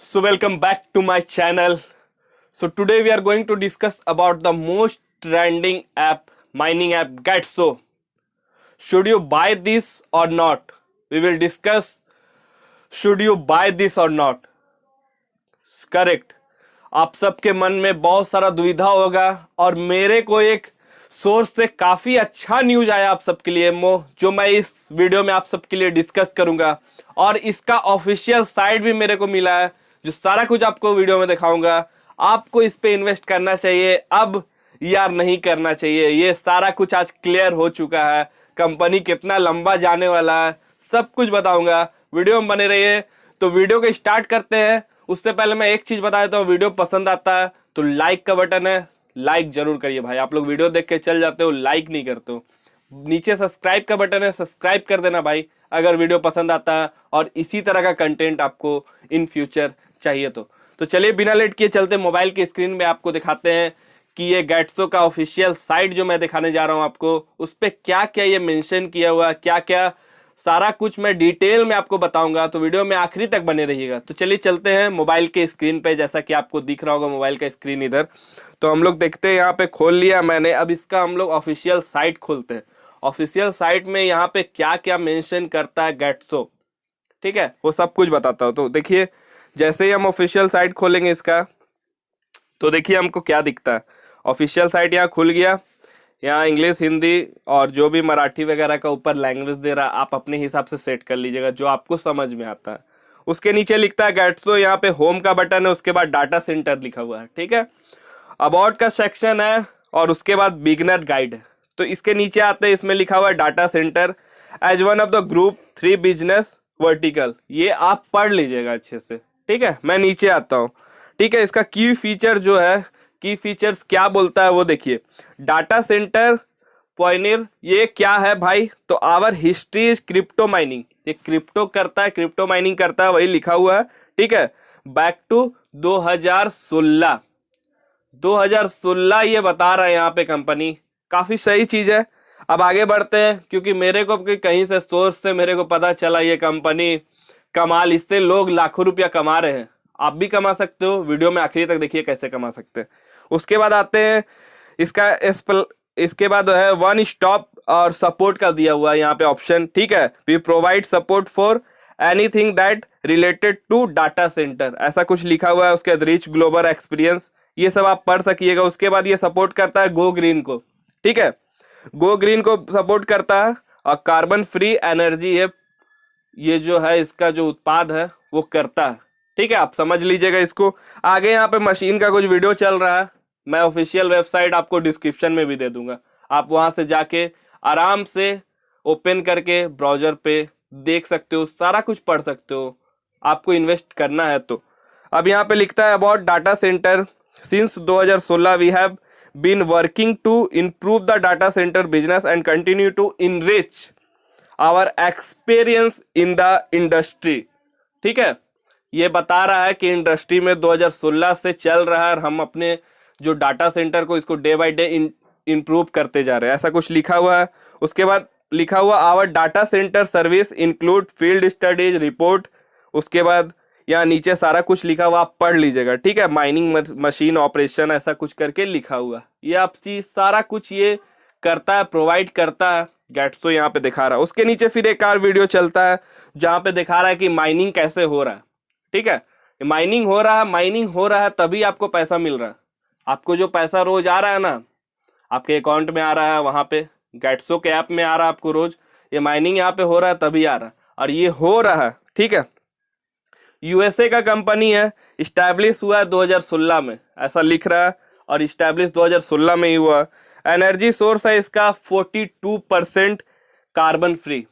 So welcome back to my channel. So today we are going to discuss about the most trending app, mining app Getso. Should you buy this or not? We will discuss should you buy this or not. Correct. आप सबके मन में बहुत सारा दुविधा होगा और मेरे को एक सोर्स से काफी अच्छा न्यूज आया आप सबके लिए जो मैं इस वीडियो में आप सबके लिए डिस्कस करूंगा और इसका ऑफिशियल साइट भी मेरे को मिला है जो सारा कुछ आपको वीडियो में दिखाऊंगा। आपको इस पे इन्वेस्ट करना चाहिए अब या नहीं करना चाहिए, ये सारा कुछ आज क्लियर हो चुका है। कंपनी कितना लंबा जाने वाला है सब कुछ बताऊंगा, वीडियो में बने रहिए। तो वीडियो को स्टार्ट करते हैं। उससे पहले मैं एक चीज बता देता हूँ, वीडियो पसंद आता है तो लाइक का बटन है, लाइक जरूर करिए भाई। आप लोग वीडियो देख के चल जाते हो, लाइक नहीं करते हो। नीचे सब्सक्राइब का बटन है, सब्सक्राइब कर देना भाई अगर वीडियो पसंद आता है और इसी तरह का कंटेंट आपको इन फ्यूचर चाहिए तो चलिए बिना लेट किए चलते मोबाइल की स्क्रीन में आपको दिखाते हैं कि ये गेट्सो का ऑफिशियल साइट जो मैं दिखाने जा रहा हूं आपको, उस पर क्या क्या ये मेंशन किया हुआ है, क्या क्या सारा कुछ मैं डिटेल में आपको बताऊंगा। तो वीडियो में आखिरी तक बने रहिएगा। तो चलिए चलते हैं मोबाइल के स्क्रीन पे, जैसा कि आपको दिख रहा होगा मोबाइल का स्क्रीन इधर। तो हम लोग देखते हैं, यहाँ पे खोल लिया मैंने। अब इसका हम लोग ऑफिशियल साइट खोलते हैं। ऑफिशियल साइट में यहाँ पे क्या क्या मेंशन करता है गेट्सो, ठीक है, वो सब कुछ बताता हूँ। तो देखिए जैसे ही हम ऑफिशियल साइट खोलेंगे इसका, तो देखिए हमको क्या दिखता है। ऑफिशियल साइट यहाँ खुल गया। यहाँ इंग्लिश, हिंदी और जो भी मराठी वगैरह का ऊपर लैंग्वेज दे रहा है, आप अपने हिसाब से सेट कर लीजिएगा जो आपको समझ में आता है। उसके नीचे लिखता है गेट्सो, यहाँ पे होम का बटन है, उसके बाद डाटा सेंटर लिखा हुआ है, ठीक है। अबाउट का सेक्शन है और उसके बाद बिगनर गाइड है। तो इसके नीचे आते हैं, इसमें लिखा हुआ है data centre as one of the group 3 business vertical. ये आप पढ़ लीजिएगा अच्छे से, ठीक है। मैं नीचे आता हूँ, ठीक है। इसका की फीचर जो है, की फीचर्स क्या बोलता है वो देखिए। डाटा सेंटर पॉइनियर, ये क्या है भाई? तो our history is crypto mining, ये क्रिप्टो करता है, क्रिप्टो माइनिंग करता है, वही लिखा हुआ है, ठीक है। बैक टू 2016 ये बता रहा है यहाँ पे कंपनी। काफी सही चीज है। अब आगे बढ़ते हैं, क्योंकि मेरे को कहीं से सोर्स से मेरे को पता चला ये कंपनी कमाल, इससे लोग लाखों रुपया कमा रहे हैं। आप भी कमा सकते हो, वीडियो में आखिरी तक देखिए कैसे कमा सकते हैं। उसके बाद आते हैं इसके बाद है वन स्टॉप और सपोर्ट का दिया हुआ है यहाँ पे ऑप्शन, ठीक है। We provide support for anything that related to data centre, ऐसा कुछ लिखा हुआ है। उसके बाद रिच ग्लोबल एक्सपीरियंस, ये सब आप पढ़ सकिएगा। उसके बाद ये सपोर्ट करता है गो ग्रीन को, ठीक है, गो ग्रीन को सपोर्ट करता है। और कार्बन फ्री एनर्जी ये जो है इसका जो उत्पाद है वो करता है, ठीक है। आप समझ लीजिएगा इसको। आगे यहाँ पे मशीन का कुछ वीडियो चल रहा है, मैं ऑफिशियल वेबसाइट आपको डिस्क्रिप्शन में भी दे दूंगा। आप वहां से जाके आराम से ओपन करके ब्राउजर पे देख सकते हो, सारा कुछ पढ़ सकते हो, आपको इन्वेस्ट करना है तो। अब यहाँ पे लिखता है about data centre, since 2016 we have been working to improve the data centre business and continue to enrich our experience in the industry, ठीक है। ये बता रहा है कि इंडस्ट्री में 2016 से चल रहा है और हम अपने जो डाटा सेंटर को इसको डे बाय डे इम्प्रूव करते जा रहे हैं, ऐसा कुछ लिखा हुआ है। उसके बाद लिखा हुआ our data centre service include field studies report. उसके बाद यहाँ नीचे सारा कुछ लिखा हुआ, आप पढ़ लीजिएगा, ठीक है। माइनिंग मशीन ऑपरेशन, ऐसा कुछ करके लिखा हुआ। ये आप चीज सारा कुछ ये करता है, प्रोवाइड करता है गेट्सो, यहाँ पे दिखा रहा है। उसके नीचे फिर एक और वीडियो चलता है जहाँ पे दिखा रहा है कि माइनिंग कैसे हो रहा है, ठीक है। माइनिंग हो रहा है तभी आपको पैसा मिल रहा है। आपको जो पैसा रोज आ रहा है ना, आपके अकाउंट में आ रहा है, वहां पे गेट्सो के ऐप में आ रहा है आपको रोज। ये माइनिंग यहाँ पे हो रहा है तभी आ रहा है, और ये हो रहा है, ठीक है। यूएसए का कंपनी है, इस्टेब्लिश हुआ है 2016 में, ऐसा लिख रहा है, और इस्टेब्लिश 2016 में ही हुआ। एनर्जी सोर्स है इसका 42% कार्बन फ्री,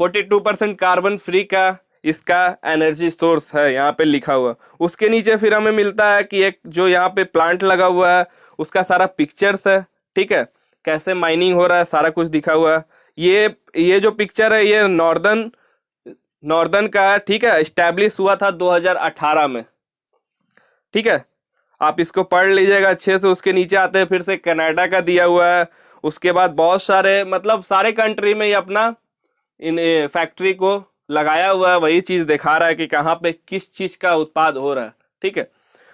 42% कार्बन फ्री का इसका एनर्जी सोर्स है, यहाँ पे लिखा हुआ। उसके नीचे फिर हमें मिलता है कि एक जो यहाँ पे प्लांट लगा हुआ है उसका सारा पिक्चर्स है, ठीक है, कैसे माइनिंग हो रहा है सारा कुछ दिखा हुआ है। ये जो पिक्चर है ये नॉर्दर्न का है, ठीक है। एस्टैब्लिश हुआ था 2018 में, ठीक है। आप इसको पढ़ लीजिएगा अच्छे से। उसके नीचे आते हैं फिर से कनाडा का दिया हुआ है। उसके बाद बहुत सारे, मतलब सारे कंट्री में ये अपना इन फैक्ट्री को लगाया हुआ है वही चीज दिखा रहा है कि कहाँ पे किस चीज का उत्पाद हो रहा है, ठीक है।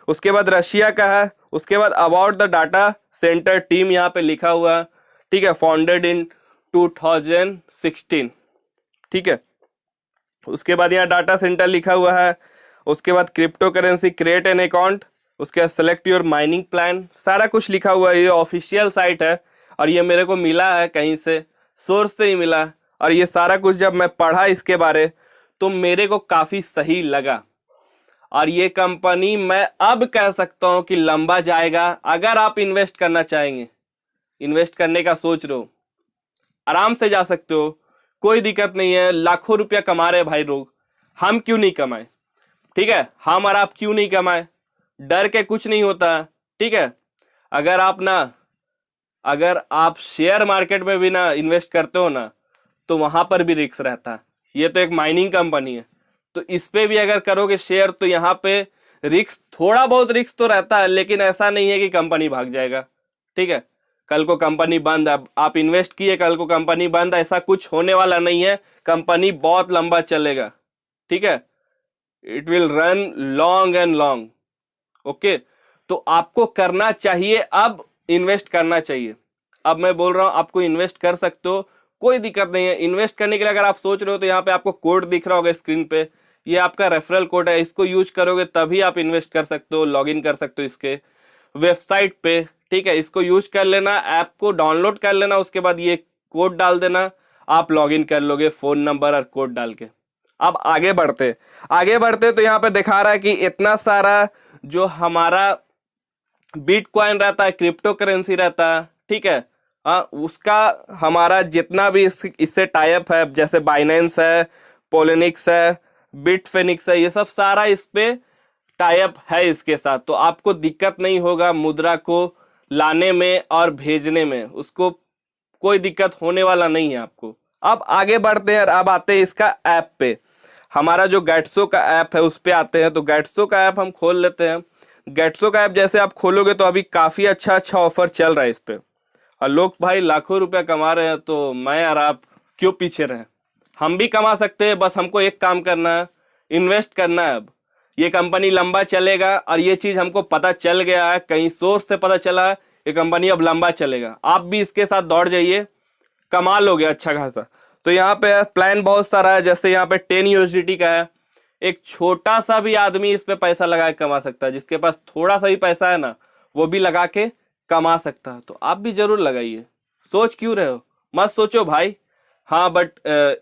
उसके बाद रशिया का है। उसके बाद about the data centre team यहाँ पे लिखा हुआ है, ठीक है, फाउंडेड इन 2016, ठीक है। उसके बाद यहाँ डाटा सेंटर लिखा हुआ है। उसके बाद crypto currency, create an account, उसके बाद सेलेक्ट योर माइनिंग प्लान, सारा कुछ लिखा हुआ है। ये ऑफिशियल साइट है और ये मेरे को मिला है कहीं से, सोर्स से ही मिला। और ये सारा कुछ जब मैं पढ़ा इसके बारे तो मेरे को काफी सही लगा। और ये कंपनी मैं अब कह सकता हूं कि लंबा जाएगा। अगर आप इन्वेस्ट करना चाहेंगे, इन्वेस्ट करने का सोच रहे हो, आराम से जा सकते हो, कोई दिक्कत नहीं है। लाखों रुपया कमा रहे भाई लोग, हम क्यों नहीं कमाए, ठीक है। हम और आप क्यों नहीं कमाए, डर के कुछ नहीं होता, ठीक है। अगर आप शेयर मार्केट में भी ना इन्वेस्ट करते हो ना, तो वहां पर भी रिस्क रहता है। ये तो एक माइनिंग कंपनी है, तो इस पे भी अगर करोगे शेयर तो यहाँ पे रिस्क, थोड़ा बहुत रिस्क तो रहता है, लेकिन ऐसा नहीं है कि कंपनी भाग जाएगा, ठीक है। कल को कंपनी बंद, अब आप इन्वेस्ट किए, कल को कंपनी बंद, ऐसा कुछ होने वाला नहीं है। कंपनी बहुत लंबा चलेगा, ठीक है। It will run long and long, okay. तो आपको करना चाहिए, अब इन्वेस्ट करना चाहिए। अब मैं बोल रहा हूं आपको इन्वेस्ट कर सकते हो, कोई दिक्कत नहीं है। इन्वेस्ट करने के लिए अगर आप सोच रहे हो तो यहाँ पे आपको कोड दिख रहा होगा स्क्रीन पे, ये आपका रेफरल कोड है, इसको यूज करोगे तभी आप इन्वेस्ट कर सकते हो, लॉग इन कर सकते हो इसके वेबसाइट पे, ठीक है। इसको यूज कर लेना, ऐप को डाउनलोड कर लेना, उसके बाद ये कोड डाल देना, आप लॉग इन कर लोगे फोन नंबर और कोड डाल के। अब आगे बढ़ते तो यहाँ पे दिखा रहा है कि इतना सारा जो हमारा बिटकॉइन रहता है, क्रिप्टो करेंसी रहता है, ठीक है, हाँ, उसका हमारा जितना भी इससे टाइप है, जैसे बाइनेंस है, पोलिनिक्स है, बिटफेनिक्स है, ये सब सारा इस पे टाइप है इसके साथ। तो आपको दिक्कत नहीं होगा मुद्रा को लाने में और भेजने में, उसको कोई दिक्कत होने वाला नहीं है आपको। अब आगे बढ़ते हैं, अब आते हैं इसका ऐप पे। हमारा जो गेट्सो का ऐप है उस पे आते हैं। तो गेट्सो का ऐप हम खोल लेते हैं। गेट्सो का ऐप जैसे आप खोलोगे तो अभी काफी अच्छा ऑफर चल रहा है इस पे, और लोग भाई लाखों रुपया कमा रहे हैं, तो मैं और आप क्यों पीछे रहे। हम भी कमा सकते हैं, बस हमको एक काम करना है, इन्वेस्ट करना है। अब ये कंपनी लंबा चलेगा और ये चीज हमको पता चल गया है, कहीं सोर्स से पता चला है, ये कंपनी अब लंबा चलेगा। आप भी इसके साथ दौड़ जाइए, कमा लोगे अच्छा खासा। तो यहाँ पे प्लान बहुत सारा है, जैसे यहाँ पे 10 यूएसडीटी का है। एक छोटा सा भी आदमी इस पे पैसा लगा के कमा सकता है, जिसके पास थोड़ा सा ही पैसा है ना, वो भी लगा के कमा सकता है। तो आप भी जरूर लगाइए, सोच क्यों रहे हो, मत सोचो भाई। हाँ, but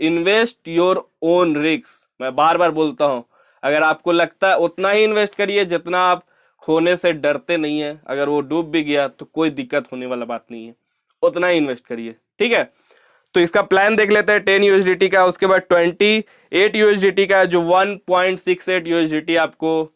invest your own risk, मैं बार बार बोलता हूँ। अगर आपको लगता है उतना ही इन्वेस्ट करिए जितना आप खोने से डरते नहीं है। अगर वो डूब भी गया तो कोई दिक्कत होने वाला बात नहीं है, उतना ही इन्वेस्ट करिए, ठीक है। तो इसका प्लान देख लेते हैं 10 यूएसडीटी का। उसके बाद 28 यूएसडीटी का, जो 1.68 यूएसडीटी आपको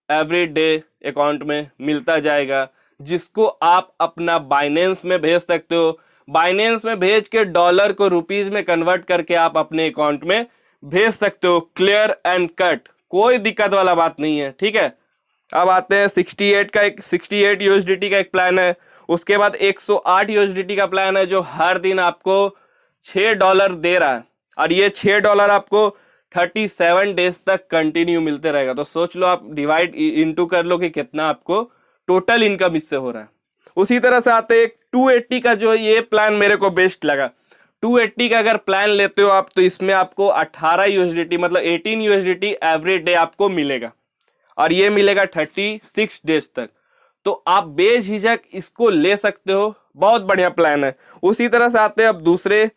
एवरी डे अकाउंट में मिलता जाएगा, जिसको आप अपना बाइनेंस में भेज सकते हो। बाइनेंस में भेज के डॉलर को रुपीज में कन्वर्ट करके आप अपने अकाउंट में भेज सकते हो, क्लियर एंड कट, कोई दिक्कत वाला बात नहीं है, ठीक है। अब आते हैं 68 यूएसडीटी का एक प्लान है। उसके बाद 108 यूएसडीटी का प्लान है, जो हर दिन आपको $6 दे रहा है, और ये $6 आपको 37 डेज तक कंटिन्यू मिलते रहेगा। तो सोच लो, आप डिवाइड इनटू कर लो कि कितना आपको टोटल इनकम इससे हो रहा है। उसी तरह से आते हैं 280 का, जो ये प्लान मेरे को बेस्ट लगा। 280 का अगर प्लान लेते हो आप, तो इसमें आपको 18 यूएसडीटी मतलब 18 यूएसडीटी एवरी डे आपको मिलेगा, और ये मिलेगा 36 डेज तक। तो आप बेझिझक इसको ले सकते हो, बहुत बढ़िया प्लान है। उसी तरह से आते हैं अब दूसरे,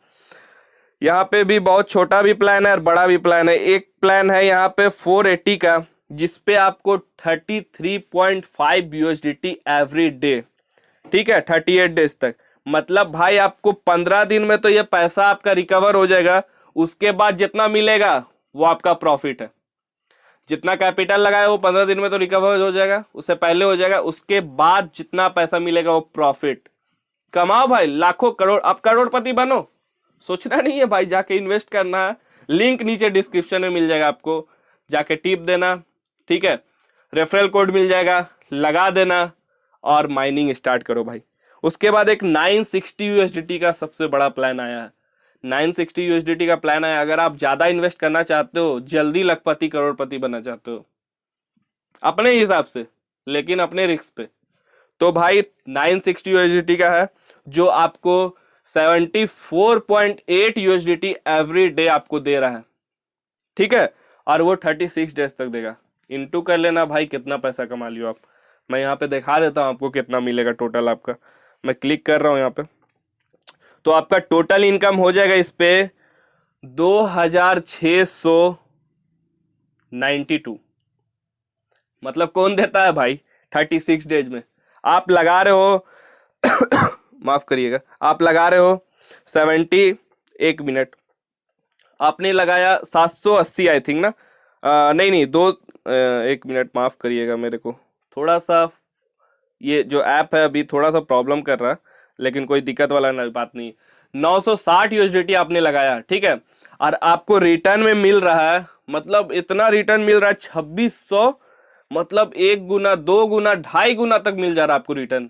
यहाँ पे भी बहुत छोटा भी प्लान है और बड़ा भी प्लान है। एक प्लान है यहाँ पे 480 का, जिसपे आपको 33.5 यूएसडीटी एवरी डे, ठीक है, 38 डेज तक। मतलब भाई आपको 15 दिन में तो ये पैसा आपका रिकवर हो जाएगा। उसके बाद जितना मिलेगा वो आपका प्रॉफिट है। जितना कैपिटल लगाया वो 15 दिन में तो रिकवर हो जाएगा, उससे पहले हो जाएगा। उसके बाद जितना पैसा मिलेगा वो प्रॉफिट। कमाओ भाई, लाखों करोड़, आप करोड़पति बनो। सोचना नहीं है भाई, जाके इन्वेस्ट करना है। लिंक नीचे डिस्क्रिप्शन में मिल जाएगा, आपको जाके टिप देना, ठीक है। रेफरल कोड मिल जाएगा, लगा देना और माइनिंग स्टार्ट करो भाई। उसके बाद एक 960 यूएसडीटी का सबसे बड़ा प्लान आया है। 960 यूएसडीटी का प्लान है। अगर आप ज्यादा इन्वेस्ट करना चाहते हो, जल्दी लखपति करोड़पति बनना चाहते हो अपने हिसाब से, लेकिन अपने रिस्क पे, तो भाई 960 यूएसडीटी का है, जो आपको 74.8 यूएसडीटी एवरी डे आपको दे रहा है, ठीक है। और वो 36 डेज तक देगा। इनटू कर लेना भाई, कितना पैसा कमा लियो आप। मैं यहाँ पे दिखा देता हूँ आपको कितना मिलेगा टोटल आपका। मैं क्लिक कर रहा हूँ यहाँ पे, तो आपका टोटल इनकम हो जाएगा इस पे 2692। मतलब कौन देता है भाई 36 डेज में। आप लगा रहे हो माफ करिएगा, आप लगा रहे हो 70, एक मिनट, आपने लगाया 780 आई थिंक ना, नहीं एक मिनट माफ करिएगा, मेरे को थोड़ा सा ये जो ऐप है अभी थोड़ा सा प्रॉब्लम कर रहा है, लेकिन कोई दिक्कत वाला बात नहीं। 960 यूएसडीटी आपने लगाया, ठीक है, और आपको रिटर्न में मिल रहा है, मतलब इतना रिटर्न मिल रहा है 2600, मतलब 1 गुना 2 गुना 2.5 गुना तक मिल जा रहा है आपको रिटर्न,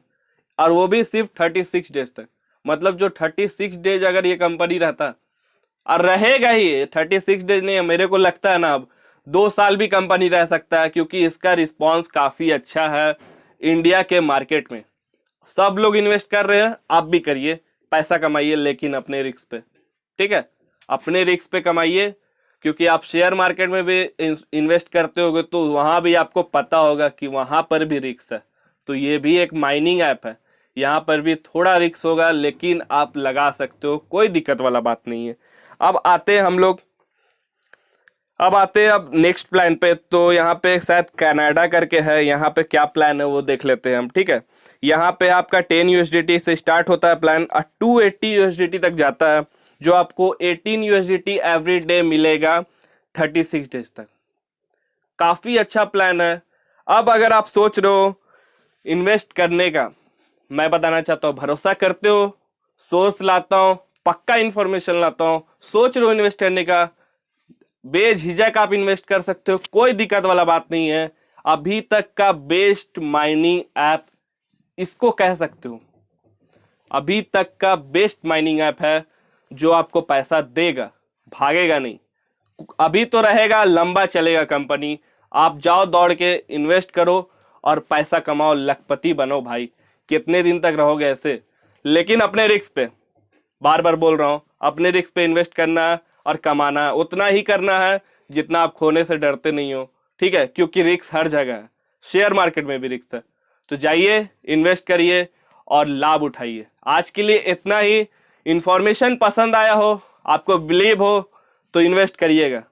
और वो भी सिर्फ 36 डेज तक। मतलब जो 36 डेज अगर ये कंपनी रहता, और रहेगा ही, 36 डेज नहीं है, मेरे को लगता है ना अब 2 साल भी कंपनी रह सकता है, क्योंकि इसका रिस्पॉन्स काफी अच्छा है इंडिया के मार्केट में। सब लोग इन्वेस्ट कर रहे हैं, आप भी करिए, पैसा कमाइए, लेकिन अपने रिस्क पे, ठीक है, अपने रिस्क पे कमाइए। क्योंकि आप शेयर मार्केट में भी इन्वेस्ट करते होगे, तो वहां भी आपको पता होगा कि वहां पर भी रिस्क है। तो ये भी एक माइनिंग ऐप है, यहाँ पर भी थोड़ा रिस्क होगा, लेकिन आप लगा सकते हो, कोई दिक्कत वाला बात नहीं है। अब आते हैं अब नेक्स्ट प्लान पे। तो यहाँ पे शायद कनाडा करके है, यहाँ पे क्या प्लान है वो देख लेते हैं हम, ठीक है। यहाँ पे आपका 10 यूएसडीटी से स्टार्ट होता है प्लान, और 280 यूएसडीटी तक जाता है, जो आपको 18 यूएसडीटी एवरी डे मिलेगा 36 डेज तक। काफी अच्छा प्लान है। अब अगर आप सोच रहे हो इन्वेस्ट करने का, मैं बताना चाहता हूँ, भरोसा करते हो, सोर्स लाता हूँ, पक्का इंफॉर्मेशन लाता हूँ, सोच रहे हो इन्वेस्ट करने का, बेझिझक आप इन्वेस्ट कर सकते हो, कोई दिक्कत वाला बात नहीं है। अभी तक का बेस्ट माइनिंग ऐप इसको कह सकते हो, अभी तक का बेस्ट माइनिंग ऐप है, जो आपको पैसा देगा, भागेगा नहीं। अभी तो रहेगा, लंबा चलेगा कंपनी। आप जाओ, दौड़ के इन्वेस्ट करो और पैसा कमाओ, लखपति बनो भाई। कितने दिन तक रहोगे ऐसे, लेकिन अपने रिस्क पे, बार बार बोल रहा हूं, अपने रिस्क पे इन्वेस्ट करना है और कमाना है, उतना ही करना है जितना आप खोने से डरते नहीं हो, ठीक है। क्योंकि रिस्क हर जगह है, शेयर मार्केट में भी रिस्क है। तो जाइए, इन्वेस्ट करिए और लाभ उठाइए। आज के लिए इतना ही। इंफॉर्मेशन पसंद आया हो, आपको बिलीव हो, तो इन्वेस्ट करिएगा।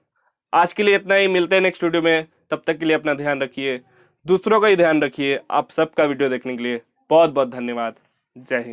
आज के लिए इतना ही, मिलते हैं नेक्स्ट वीडियो में। तब तक के लिए अपना ध्यान रखिए, दूसरों का ही ध्यान रखिए। आप सबका वीडियो देखने के लिए बहुत बहुत धन्यवाद। जय हिंद।